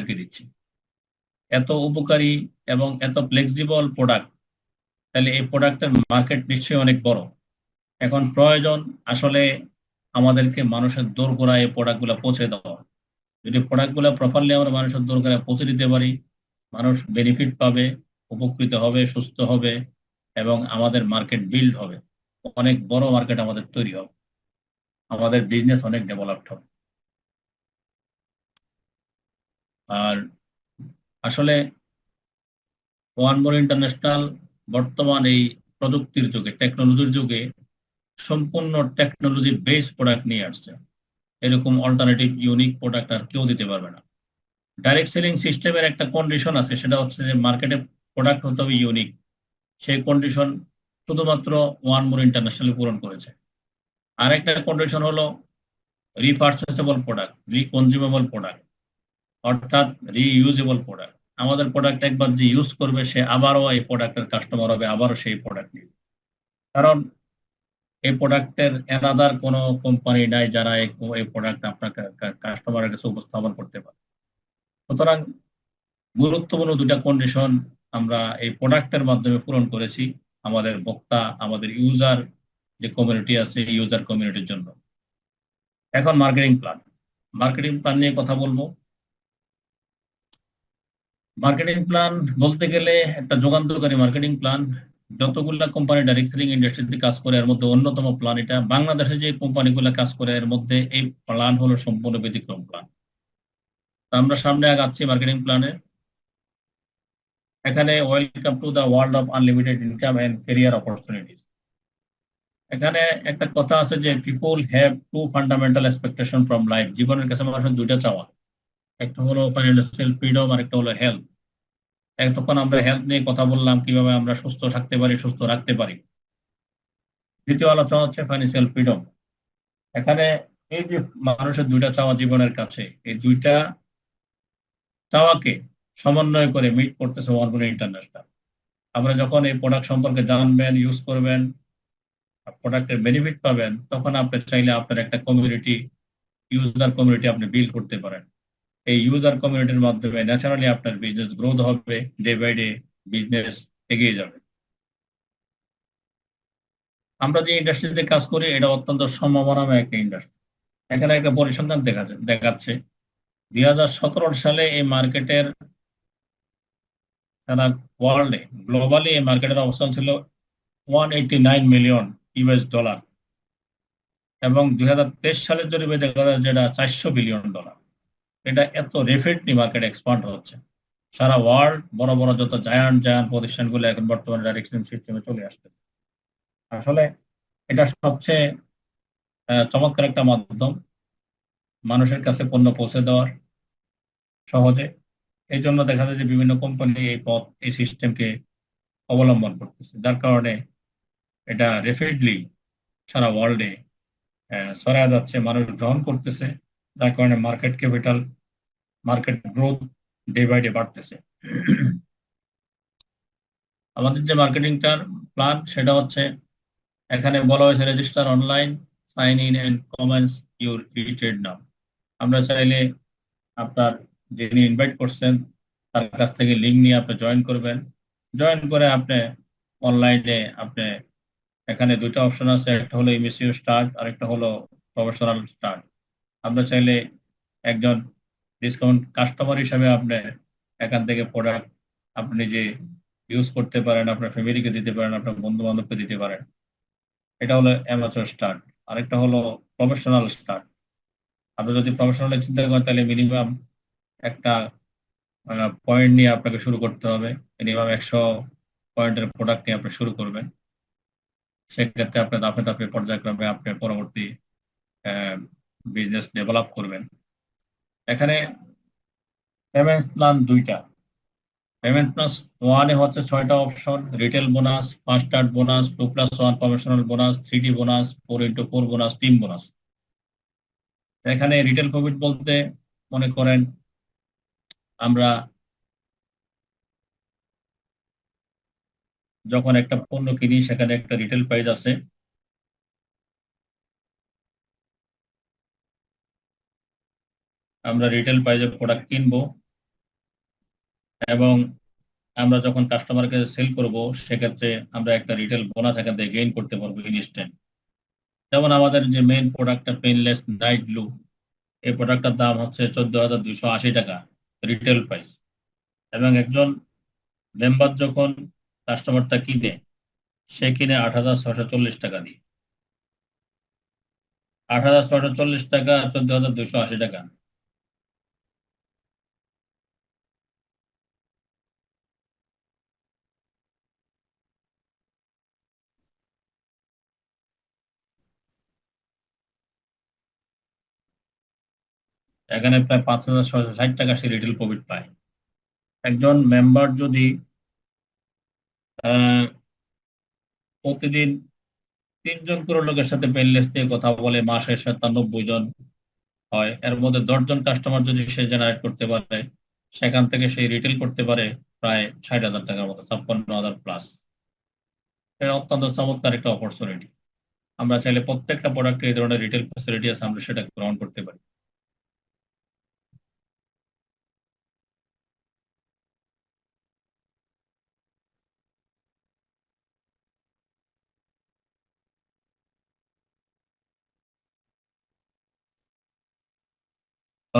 আপনাদেরকে দিচ্ছি। এত উপকারী এবং এত ফ্লেক্সিবল প্রোডাক্ট, তাহলে এই প্রোডাক্টের মার্কেট নিশ্চয়ই অনেক বড়। এখন প্রয়োজন আসলে আমাদেরকে মানুষের দোরগোড়ায় এই প্রোডাক্টগুলো পৌঁছে দেওয়া। যদি প্রোডাক্টগুলো প্রপারলি আমরা মানুষের দোরগোড়ায় পৌঁছে দিতে পারি, মানুষ বেনিফিট পাবে, উপকৃত হবে, সুস্থ হবে, এবং আমাদের মার্কেট বিল্ড হবে, অনেক বড় মার্কেট আমাদের তৈরি হবে, আমাদের বিজনেস অনেক ডেভেলপড হবে। আর আসলে ওয়ান মোর ইন্টারন্যাশনাল বর্তমান এই প্রযুক্তির যুগে, টেকনোলজির যুগে সম্পূর্ণ টেকনোলজি বেসড প্রোডাক্ট নিয়ে আসছে। এরকম অল্টারনেটিভ ইউনিক প্রোডাক্ট আর কেউ দিতে পারবে না। ডাইরেক্ট সেলিং সিস্টেমের একটা কন্ডিশন আছে, সেটা হচ্ছে যে মার্কেটে প্রোডাক্ট হতে হবে ইউনিক। সেই কন্ডিশন শুধুমাত্র ওয়ান মোর ইন্টারন্যাশনাল পূরণ করেছে। আরেকটা কন্ডিশন হলো রিপারচেসেবল প্রোডাক্ট, রিকনজিউমেবল প্রোডাক্ট, অর্থাৎ রিইউজেবল প্রোডাক্ট। আমাদের প্রোডাক্ট একবার যে ইউজ করবে, সে আবারও এই প্রোডাক্টের কাস্টমার হবে, আবারও সেই প্রোডাক্ট নিবে। কারণ এই প্রোডাক্টের এনাদার কোনো কোম্পানি নাই যারা এই প্রোডাক্ট আপনার কাস্টমারের কাছে উপস্থাপন করতে পারে। সুতরাং গুরুত্বপূর্ণ দুটা কন্ডিশন আমরা এই প্রোডাক্টের মাধ্যমে পূরণ করেছি আমাদের বক্তা, আমাদের ইউজার যে কমিউনিটি আছে, ইউজার কমিউনিটির জন্য। এখন মার্কেটিং প্ল্যান নিয়ে কথা বলবো। মার্কেটিং প্ল্যান বলতে গেলে একটা যুগান্তকারী মার্কেটিং প্ল্যান। যতগুলা কোম্পানি ডাইরেক্ট সেলিং ইন্ডাস্ট্রিতে কাজ করে, এর মধ্যে অন্যতম প্ল্যান এটা। বাংলাদেশে যে কোম্পানিগুলো কাজ করে, এর মধ্যে এই প্ল্যান হলো সম্পূর্ণ ব্যতিক্রম প্ল্যান। আমরা সামনে আগাচ্ছি মার্কেটিং প্ল্যানে। এখানে welcome to the world of unlimited income and career opportunities. এখানে একটা কথা আছে যে people have two fundamental expectation from life. জীবনের কাছে মানুষের দুইটা চাওয়া, একটা হলো ফাইন্যান্সিয়াল ফ্রিডম, আর একটা হলো হেলথ। তখন আমরা হেলথ নিয়ে কথা বললাম, কিভাবে আমরা সুস্থ থাকতে পারি, সুস্থ রাখতে পারি। দ্বিতীয় আলোচনা হচ্ছে ফাইন্যান্সিয়াল ফ্রিডম। এখানে এই যে মানুষের দুইটা চাওয়া জীবনের কাছে, এই দুইটা চাওয়াকে সমন্বয় করে মিট করতেছে ওয়ান ইন্টারন্যাশনাল। আমরা যখন এই প্রোডাক্ট সম্পর্কে জানবেন, ইউজ করবেন, প্রোডাক্টের বেনিফিট পাবেন, তখন আপনি চাইলে আপনার একটা কমিউনিটি, ইউজার কমিউনিটি আপনি বিল্ড করতে পারেন। এই ইউজার কমিউনিটির মাধ্যমে ন্যাচারালি আপনার বিজনেস গ্রোথ হবে, ডে বাই ডে বিজনেস এগিয়ে যাবে। আমরা যে ইন্ডাস্ট্রিতে কাজ করি, এটা অত্যন্ত সম্ভাবনাময় একটা ইন্ডাস্ট্রি। এখানে একটা পরিসংখ্যান দেখাচ্ছে 2017 সালে এই মার্কেটের, সারা ওয়ার্ল্ডে, গ্লোবালি এই মার্কেটের অবস্থান ছিল $189 মিলিয়ন। এবং 2023 সালের জরিপে দেখা যায় যেটা $400 বিলিয়ন। এটা এত রেপিডলি মার্কেট এক্সপান্ড হচ্ছে। সারা ওয়ার্ল্ড বড় বড় যত জায়ান্ট জায়ান্ট প্রতিষ্ঠানগুলো এখন বর্তমানে ডাইরেক্ট সেলিং সিস্টেমে চলে আসছে। আসলে এটা সবচেয়ে চমৎকার একটা মাধ্যম মানুষের কাছে পণ্য পৌঁছে দেওয়ার, সহজে। এই জন্য দেখা যায় যে বিভিন্ন কোম্পানি এই পথ, এই সিস্টেমকে অবলম্বন করতেছে, যার কারণে এটা রেপিডলি সারা ওয়ার্ল্ডে ছড়ায় যাচ্ছে, মানুষ গ্রহণ করতেছে, যার কারণে market capital, market growth day by day বাড়তেছে। আমাদের যে মার্কেটিংটার প্ল্যান, সেটা হচ্ছে এখানে বলা হয়েছে register online, sign in and comments your trade নাম। আমরা চাইলে আপনার যিনি ইনভাইট করছেন তার কাছ থেকে লিঙ্ক নিয়ে আপনি জয়েন করবেন। জয়েন করে আপনি অনলাইনে আপনি, এখানে দুটো অপশন আছে, একটা হলো ইমিসিও স্টার্ট আর একটা হলো প্রফেশনাল স্টার্ট। আমরা চাইলে একজন ডিসকাউন্ট কাস্টমার হিসাবে আপনি এখান থেকে প্রোডাক্ট আপনি যে ইউজ করতে পারেন, আপনার ফ্যামিলিকে দিতে পারেন, আপনার বন্ধু বান্ধবকে দিতে পারেন। এটা হলো অ্যামাচুর স্টার্ট। আরেকটা হলো প্রফেশনাল স্টার্ট। আপনি যদি প্রফেশনাল চিন্তা করেন, তাহলে মিনিমাম একটা পয়েন্ট নিয়ে আপনাকে শুরু করতে হবে। মিনিমাম 100 পয়েন্টের প্রোডাক্ট নিয়ে আপনি শুরু করবেন। সেক্ষেত্রে আপনি ধাপে ধাপে পর্যায়ক্রমে আপনি পরবর্তী বিজনেস ডেভেলপ করবেন। এখানে পেমেন্ট প্ল্যান দুইটা। পেমেন্ট প্লাস ওয়ানে হচ্ছে 6টা option: retail bonus, first start bonus, 2+1 professional bonus, 3D bonus, 4x4 bonus, team bonus. এখানে রিটেল প্রফিট বলতে মনে করেন আমরা যখন একটা পণ্য কিনি, সেখানে একটা রিটেল প্রাইস আছে। আমরা রিটেল প্রাইসে প্রোডাক্ট কিনবো, এবং আমরা যখন কাস্টমারকে সেল করব সেক্ষেত্রে আমরা একটা রিটেল বোনাস এখান থেকে গেইন করতে পারবো ইনস্ট্যান্ট। যেমন আমাদের যে মেইন প্রোডাক্টটা পেইনলেস নাইট ব্লু, এই প্রোডাক্টটার দাম হচ্ছে 14,280 টাকা রিটেল প্রাইস। এবং একজন মেম্বার যখন কাস্টমারটা কিনে, সে কিনে 8,640 টাকা দিয়ে। 8,640 টাকা, 14,280 টাকা। এখানে প্রায় 5,660 টাকা সে রিটেল প্রফিট পায়। একজন মেম্বার যদি আহ, প্রতিদিন 3 জন করে লোকের সাথে পেনলেস দিয়ে কথা বলে, মাসে 97 জন হয়, এর মধ্যে 10 জন কাস্টমার যদি সে জেনারেট করতে পারে, সেখান থেকে সে রিটেল করতে পারে প্রায় 60,000 টাকার মতো, 56,000 প্লাস। এটা অত্যন্ত চমৎকার একটা অপরচুনিটি। আমরা চাইলে প্রত্যেকটা প্রোডাক্টে এই ধরনের রিটেল ফ্যাসিলিটি আছে, আমরা সেটা গ্রহণ করতে পারি।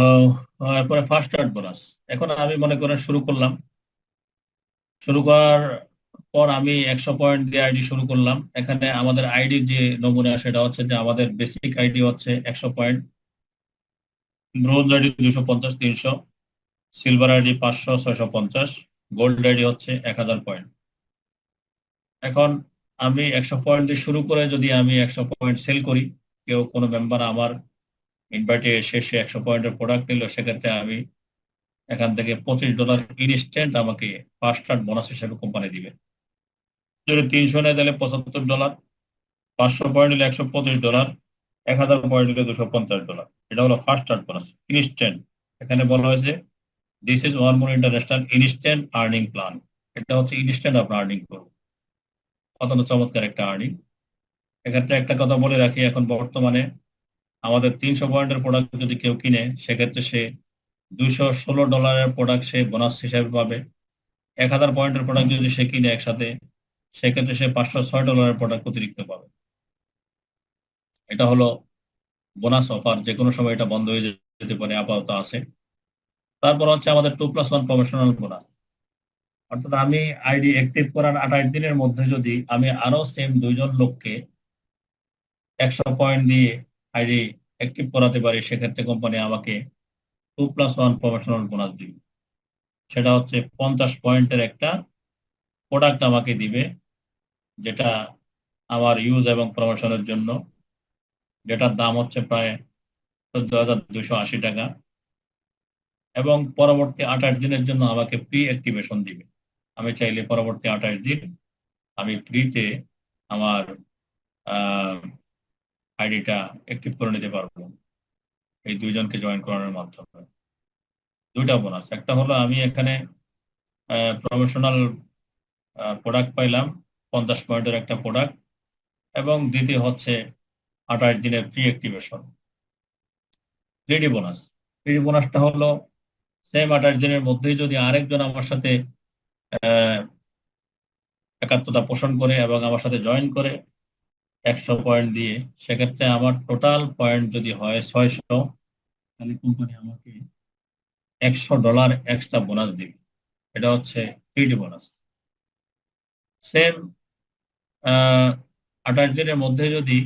আহ, এরপরে ফার্স্ট স্টার্ট বোনাস। এখন আমি মনে করে শুরু করলাম। শুরু করার পর আমি 100 পয়েন্ট দিয়ে আইডি শুরু করলাম। এখানে আমাদের আইডির যে নমুনা সেটা হচ্ছে যে আমাদের বেসিক আইডি হচ্ছে 100 point, bronze ID 250, 300, silver ID 500, 650, gold ID হচ্ছে 1,000 পয়েন্ট। এখন আমি 100 পয়েন্ট দিয়ে শুরু করে যদি আমি 100 পয়েন্ট সেল করি, কেউ কোনো মেম্বার আমার ইনভাইটে এসে সে 100 পয়েন্টের প্রোডাক্ট নিল, সেক্ষেত্রে আমি এখান থেকে $25 ইনস্ট্যান্ট আমাকে ফার্স্ট স্টার্ট বোনাস হিসেবে কোম্পানি দিবে। যদি 300 নেয় তাহলে $75, 500 পয়েন্ট হলে $125, 1,000 পয়েন্ট হলে $250। এটা হলো ফার্স্ট স্টার্ট বোনাস ইনস্ট্যান্ট। এখানে বলা হয়েছে this is one more international instant earning plan. এটা হচ্ছে ইনস্ট্যান্ট আপনার আর্নিং করবো, অত্যন্ত চমৎকার একটা আর্নিং। এক্ষেত্রে একটা কথা বলে রাখি, এখন বর্তমানে আমাদের 300 পয়েন্টের প্রোডাক্ট যদি কেউ কিনে, সেক্ষেত্রে সে $216 প্রোডাক্ট সে বোনাস হিসাবে পাবে। 1,000 পয়েন্টের প্রোডাক্ট যদি সে কিনে একসাথে, সেক্ষেত্রে সে $506 প্রোডাক্ট অতিরিক্ত পাবে। এটা হলো বোনাস অফার, যে কোনো সময় এটা বন্ধ হয়ে যেতে পারে, আপাতত আছে। তারপর হচ্ছে আমাদের 2+1 প্রমোশনাল বোনাস। অর্থাৎ আমি আইডি অ্যাক্টিভ করার 28 দিনের মধ্যে যদি আমি আরো সেম 2 জন লোককে 100 পয়েন্ট দিয়ে আইডি অ্যাক্টিভ করাতে পারি, সেক্ষেত্রে কোম্পানি আমাকে 2+1 প্রমোশনাল বোনাস দিবে। সেটা হচ্ছে 50 পয়েন্টের একটা প্রোডাক্ট আমাকে দিবে, যেটা আমার ইউজ এবং প্রমোশনের জন্য, যেটার দাম হচ্ছে প্রায় 14,280 টাকা। এবং পরবর্তী 28 দিনের জন্য আমাকে প্রি অ্যাক্টিভেশন দিবে। আমি চাইলে পরবর্তী 28 দিন আমি ফ্রিতে আমার আইডিটা অ্যাক্টিভ করে নিতে পারবো এই 2 জনকে জয়েন করানোর মাধ্যমে। দুইটা বোনাস, একটা হলো আমি এখানে প্রমোশনাল প্রোডাক্ট পাইলাম, 50 পয়েন্টের একটা প্রোডাক্ট, এবং দ্বিতীয় হচ্ছে 28 দিনের pre activation. Three D bonus, three D বোনাসটা হলো সেম 28 দিনের মধ্যেই যদি আরেকজন আমার সাথে আহ, একাত্মতা পোষণ করে এবং আমার সাথে জয়েন করে 100 পয়েন্ট দিয়ে, সেক্ষেত্রে আমার টোটাল পয়েন্ট যদি হয় 600, তাহলে কোম্পানি আমাকে $100 এক্সট্রা বোনাস দিবে। এটা হচ্ছে থ্রিডি বোনাস। সেম 28 দিনের মধ্যে যদি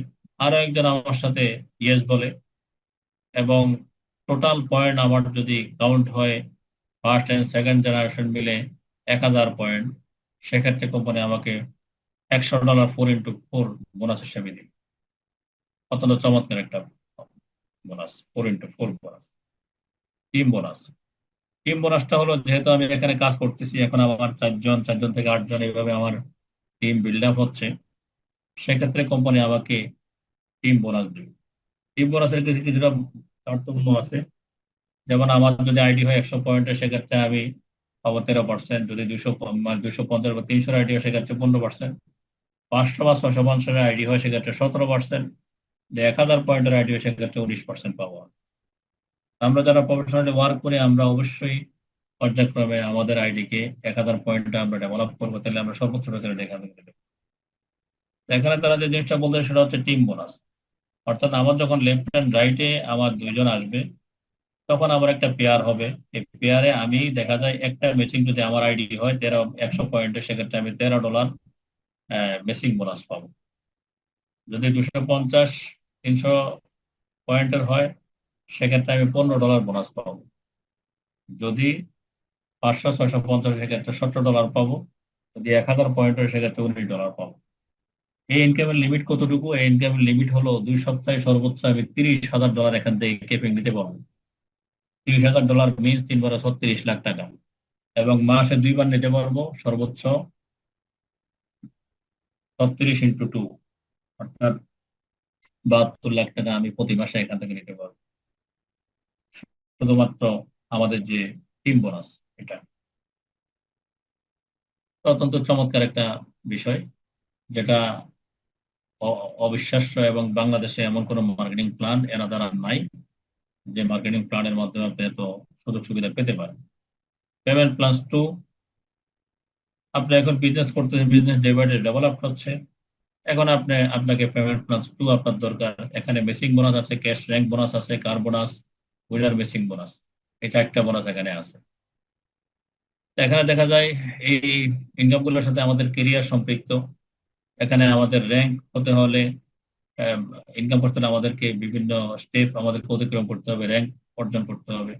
আরো একজন আমার সাথে ইয়েস বলে এবং টোটাল পয়েন্ট আমার যদি কাউন্ট হয় ফার্স্ট এন্ড সেকেন্ড জেনারেশন মিলে 1,000 পয়েন্ট, সেক্ষেত্রে কোম্পানি আমাকে $100 4x4 বোনাস হিসেবে দিবে। অত্যন্ত চমৎকার একটা bonus, 4x4 bonus. Team bonus, team বোনাসটা হলো যেহেতু আমি এখানে কাজ করতেছি, এখন আমার 4 জন, 4 জন থেকে 8 জন এইভাবে আমার টিম বিল্ড আপ হচ্ছে, সেক্ষেত্রে কোম্পানি আমাকে টিম বোনাস দেবে। টিম বোনাসের কিছুটা তারতম্য আছে। যেমন আমার যদি আইডি হয় 100 পয়েন্টের, সেক্ষেত্রে আমি পাবো 13%। যদি 250 বা 300 আইডি হয় সেক্ষেত্রে 15%। 500 বা 650 আইডি হয় সেক্ষেত্রে 17%। 1,000 পয়েন্টের আইডি হয় সেক্ষেত্রে 19% পাবো। আমরা যারা প্রফেশনালি ওয়ার্ক করি, আমরা অবশ্যই পর্যায়ক্রমে আমাদের আইডিকে 1000 পয়েন্টে আমরা ডেভেলপ করবো, তাহলে আমরা সর্বোচ্চ ফেসিলিটি এখান থেকে দেবো। এখানে তারা যে জিনিসটা বলতে সেটা হচ্ছে টিম বোনাস। অর্থাৎ আমার যখন লেফট হ্যান্ড রাইটে আমার দুইজন আসবে, তখন আমার একটা পেয়ার হবে। এই পেয়ারে আমি দেখা যায় একটা ম্যাচিং যদি আমার আইডি হয় 100 পয়েন্টে, সেক্ষেত্রে আমি $13 ম্যাচিং বোনাস পাবো। যদি 250 300 পয়েন্টের হয়, সেক্ষেত্রে আমি $15 বোনাস পাবো। যদি 500 650, সেক্ষেত্রে $17 পাবো। যদি 1000 পয়েন্টের, সেক্ষেত্রে $19 পাবো। এই ইনকামের লিমিট কতটুকু? এই ইনকামের লিমিট হলো 2 সপ্তাহে সর্বোচ্চ আমি $30,000 এখান থেকে কেপিং নিতে পারবো। $30,000 মিনস 3 বার 36 লাখ টাকা, এবং মাসে 2 বার নিতে পারবো সর্বোচ্চ 36 × 2, অর্থাৎ 72 লাখ টাকা আমি প্রতি মাসে এখান থেকে নিতে পারবো, শুধুমাত্র আমাদের যে টিম বোনাস এটা। অত্যন্ত চমৎকার একটা বিষয়, যেটা অবিশ্বাস্য, এবং বাংলাদেশে এমন কোনো মার্কেটিং প্ল্যান এরা দ্বারা নাই যে মার্কেটিং প্ল্যানের মাধ্যমে আপনি এত সুযোগ সুবিধা পেতে পারেন। পেমেন্ট প্ল্যান 2, আপনি এখন বিজনেস করতেছেন, business day by day develop হচ্ছে, এখন আপনাকে পেমেন্ট প্ল্যান 2 আপনার দরকার। এখানে মেসিং বোনাস আছে, ক্যাশ র্যাঙ্ক বোনাস আছে, car bonus, winner matching bonus, এই 4টা বোনাস এখানে আছে। এখানে দেখা যায় এই ইনকাম গুলোর সাথে আমাদের কেরিয়ার সম্পৃক্ত। এখানে আমাদের র্যাঙ্ক হতে হলে, ইনকাম করতে হলে আমাদেরকে বিভিন্ন স্টেপ আমাদেরকে অতিক্রম করতে হবে, র্যাঙ্ক অর্জন করতে হবে।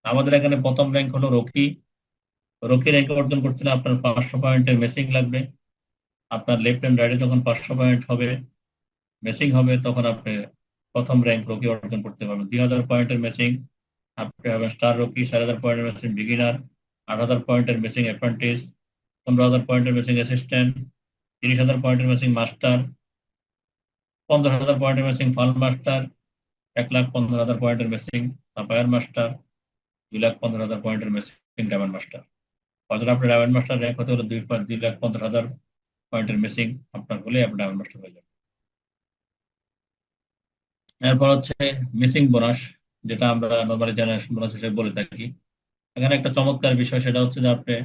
আমাদের এখানে প্রথম র্যাঙ্ক হলো রকি। রকি র্যাঙ্ক অর্জন করতে হলে আপনার 500 পয়েন্টের মেসিং লাগবে। আপনার লেফট হ্যান্ড রাইটে যখন 500 পয়েন্ট হবে, মেসিং হবে, তখন আপনি প্রথম র্যাঙ্ক রকি অর্জন করতে পারবেন। 2000 পয়েন্টের মেসিং আপনি হবেন স্টার রকি, 4000 পয়েন্টের মেসিং বিগিনার, 8000 পয়েন্টের মেসিং অ্যাপ্রেন্টিস, 15,000 পয়েন্টের মেসিং অ্যাসিস্ট্যান্ট, 30,000 পয়েন্টের মেসিং মাস্টার, 50,000 পয়েন্টের মেসিং ফার্ম মাস্টার, 1,15,000 পয়েন্টের মেসিং সাপায়ার মাস্টার, 2,15,000 পয়েন্টের মেসিং ডায়মন্ড মাস্টার। অর্থাৎ আপনার ডায়মন্ড মাস্টার র্যাঙ্ক হতে হলে 2,15,000 পয়েন্টের মেসিং আপনার হলে আপনি ডায়মন্ড মাস্টার হয়ে যাবেন। এরপর হচ্ছে মিসিং বোনাস, যেটা আমরা নর্মালি জেনারেশন বোনাস হিসেবে বলে থাকি। এখানে একটা চমৎকার বিষয়, সেটা হচ্ছে যে আপনি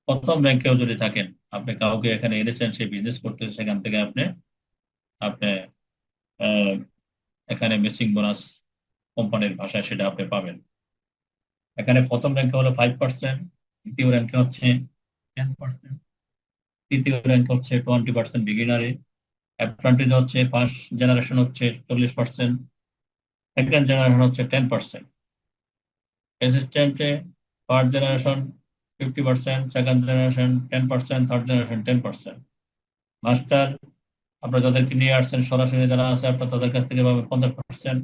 প্রথম র্যাঙ্কেও যদি থাকেন, আপনি কাউকে এখানে এনেছেন, সে বিজনেস করতে, সেখান থেকে আপনি আপনি আহ, এখানে মিসিং বোনাস কোম্পানির ভাষায় সেটা আপনি পাবেন। এখানে প্রথম র্যাঙ্কে হলো 5%, দ্বিতীয় র্যাঙ্কে হচ্ছে 10%, তৃতীয় র্যাঙ্কে হচ্ছে 20% বিগিনারে, অ্যাপ্রেন্টিস হচ্ছে ফার্স্ট জেনারেশন হচ্ছে 40%, সেকেন্ড জেনারেশন হচ্ছে 10%, অ্যাসিস্ট্যান্টে first generation 50%, second generation 10%, third generation 10%। Master আপনারা যাদেরকে নিয়ে আসছেন সরাসরি যারা আছে, আপনার তাদের কাছ থেকে পাবেন 50%,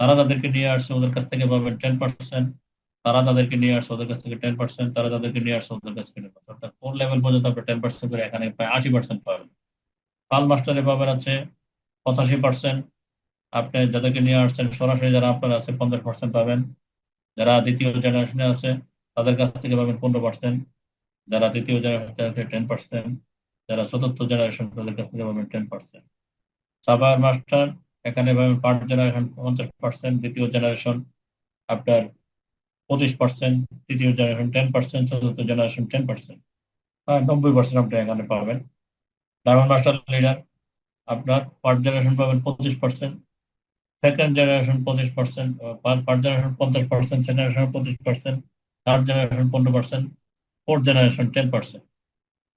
তারা যাদেরকে নিয়ে আসছে ওদের কাছ থেকে পাবেন 10%, তারা তাদেরকে নিয়ে আসছে ওদের কাছ থেকে 10%, তারা তাদেরকে নিয়ে আসছে ওদের কাছ থেকে 10%, অর্থাৎ 4 লেভেল পর্যন্ত আপনি 10% করে এখানে প্রায় 80% পাবেন। পাল মাস্টারে পাবেন আছে 85%, আপনি যাদেরকে নিয়ে আসছেন সরাসরি যারা আপনার আছে 50% পাবেন, যারা দ্বিতীয় জেনারেশনে আছে তাদের কাছ থেকে পাবেন 15%, যারা তৃতীয় জেনারেশন 10%, যারা চতুর্থ জেনারেশন তাদের কাছ থেকে পাবেন 10%। সাভার মাস্টার এখানে পাবেন ফার্স্ট জেনারেশন 50%, দ্বিতীয় জেনারেশন আপনার 25%, তৃতীয় জেনারেশন 10%, চতুর্থ জেনারেশন 10%, 90% আপনি এখানে পাবেন। ডায়মন্ড মাস্টার লিডার আপনার ফার্স্ট জেনারেশন পাবেন 25%, second generation 25%, first generation 50%, generation 25%, third generation 15%, fourth generation 10%,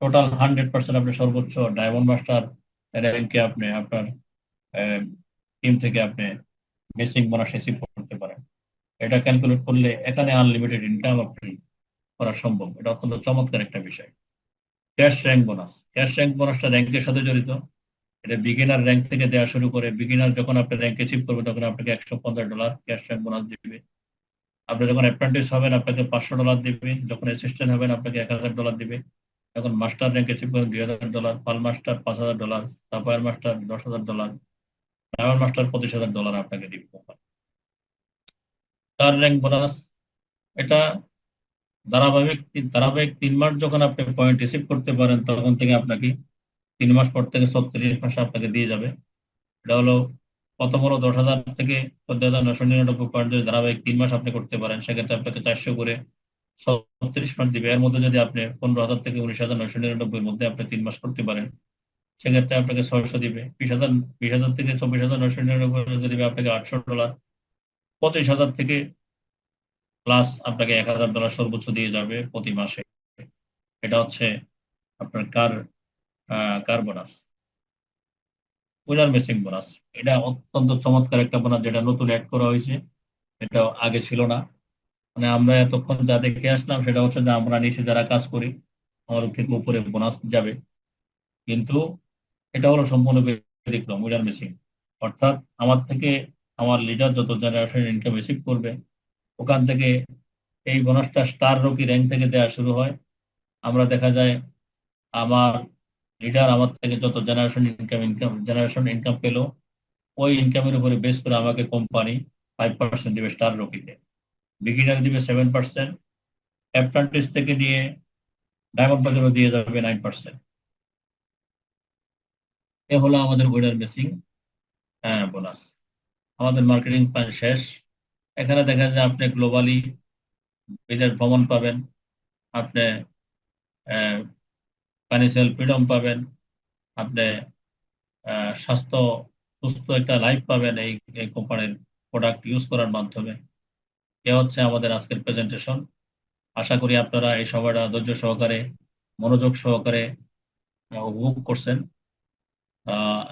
total 100% আপনি সর্বোচ্চ ডায়মন্ড মাস্টার র্যাঙ্কে আপনি আপনার টিম থেকে আপনি বেসিক বোনাস রিসিভ করতে পারেন। এটা ক্যালকুলেট করলে এখানে আনলিমিটেড ইনকাম আপনি করা সম্ভব। এটা অত্যন্ত চমৎকার একটা বিষয়। Cash rank bonus, cash rank বোনাসটা র্যাঙ্কের সাথে জড়িত। এটা বিগিনার র্যাঙ্ক থেকে দেওয়া শুরু করে, বিগিনার যখন আপনি র্যাঙ্ক অ্যাচিভ করবেন তখন আপনাকে $115 ক্যাশ র্যাঙ্ক বোনাস দিবে। আপনি যখন অ্যাপ্রেন্টিস হবেন আপনাকে $500 দিবে, যখন অ্যাসিস্ট্যান্ট হবেন আপনাকে $1,000 দিবে, যখন মাস্টার র্যাঙ্ক অ্যাচিভ করেন $2,000, পাল মাস্টার $5,000, সাপায়ার মাস্টার $10,000, ডায়মন্ড মাস্টার $25,000 আপনাকে দিবে। তার র্যাঙ্ক বোনাস এটা ধারাবাহিক ধারাবাহিক 3 মাস যখন আপনি পয়েন্ট রিসিভ করতে পারেন, তখন থেকে আপনাকে 3 মাস পর থেকে 36 মাস আপনাকে দিয়ে যাবে। এটা হলো প্রথম হলো 10,000 থেকে 14,999 পয়েন্ট। যদি ধারাবাহিক 3 মাস আপনি করতে পারেন, সেক্ষেত্রে আপনাকে 400 করে 36 মাস দিবে। এর মধ্যে যদি আপনি 15,000 থেকে 19,999 মধ্যে আপনি 3 মাস করতে পারেন, সেক্ষেত্রে আপনাকে 600 দিবে। 20,000 থেকে 24,999 দিবে আপনাকে $800। 25,000 থেকে প্লাস আপনাকে $1,000 সর্বোচ্চ দিয়ে যাবে প্রতি মাসে। এটা হচ্ছে আপনার কার বোনাস, উইনার মেসিং বোনাস। এটা অত্যন্ত চমৎকার একটা বোনাস, যেটা নতুন অ্যাড করা হয়েছে। এটা আগে ছিল না। মানে আমরা এতক্ষণ যা দেখে আসলাম সেটা হচ্ছে যে আমরা নিচে যারা কাজ করি আমাদের থেকে উপরে বোনাস যাবে, কিন্তু এটা হলো সম্পূর্ণ ব্যতিক্রম, উইনার মেসিং। অর্থাৎ আমার থেকে আমার লিডার যত জেনারেশন ইনকাম রিসিভ করবে, ওখান থেকে এই বোনাসটা স্টার রকি র্যাঙ্ক থেকে দেওয়া শুরু হয়। আমরা দেখা যায় আমার লিডার আমার থেকে যত জেনারেশন ইনকাম পেলো, ওই ইনকামের উপরে বেস করে আমাকে কোম্পানি 5% দিবে স্টার রকিতে, বিগিনার দিবে 7%, অ্যাপ্রেন্টিস থেকে নিয়ে ডায়মন্ড পর্যন্ত দিয়ে যাবে 9%। এ হলো আমাদের উইনার মেসিং বোনাস। আমাদের মার্কেটিং প্ল্যান শেষ। এখানে দেখা যায় আপনি গ্লোবালি বিদেশ ভ্রমণ পাবেন, আপনি ফাইন্যান্সিয়াল ফ্রিডম পাবেন, আপনি স্বাস্থ্য সুস্থ একটা লাইফ পাবেন এই কোম্পানির প্রোডাক্ট ইউজ করার মাধ্যমে। এ হচ্ছে আমাদের আজকের প্রেজেন্টেশন। আশা করি আপনারা এই সময়টা ধৈর্য সহকারে, মনোযোগ সহকারে উপভোগ করছেন।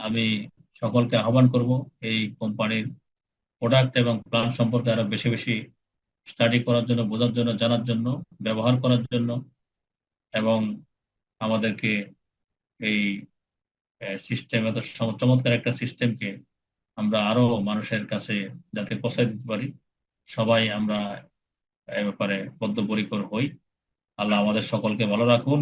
আমি সকলকে আহ্বান করব এই কোম্পানির প্রোডাক্ট এবং প্ল্যান সম্পর্কে আরো বেশি বেশি স্টাডি করার জন্য, বোঝার জন্য, জানার জন্য, ব্যবহার করার জন্য, এবং আমাদেরকে এই সিস্টেম, এত চমৎকার একটা সিস্টেমকে আমরা আরো মানুষের কাছে যাতে পৌঁছায় দিতে পারি, সবাই আমরা এ ব্যাপারে বদ্ধপরিকর হই। আল্লাহ আমাদের সকলকে ভালো রাখুন।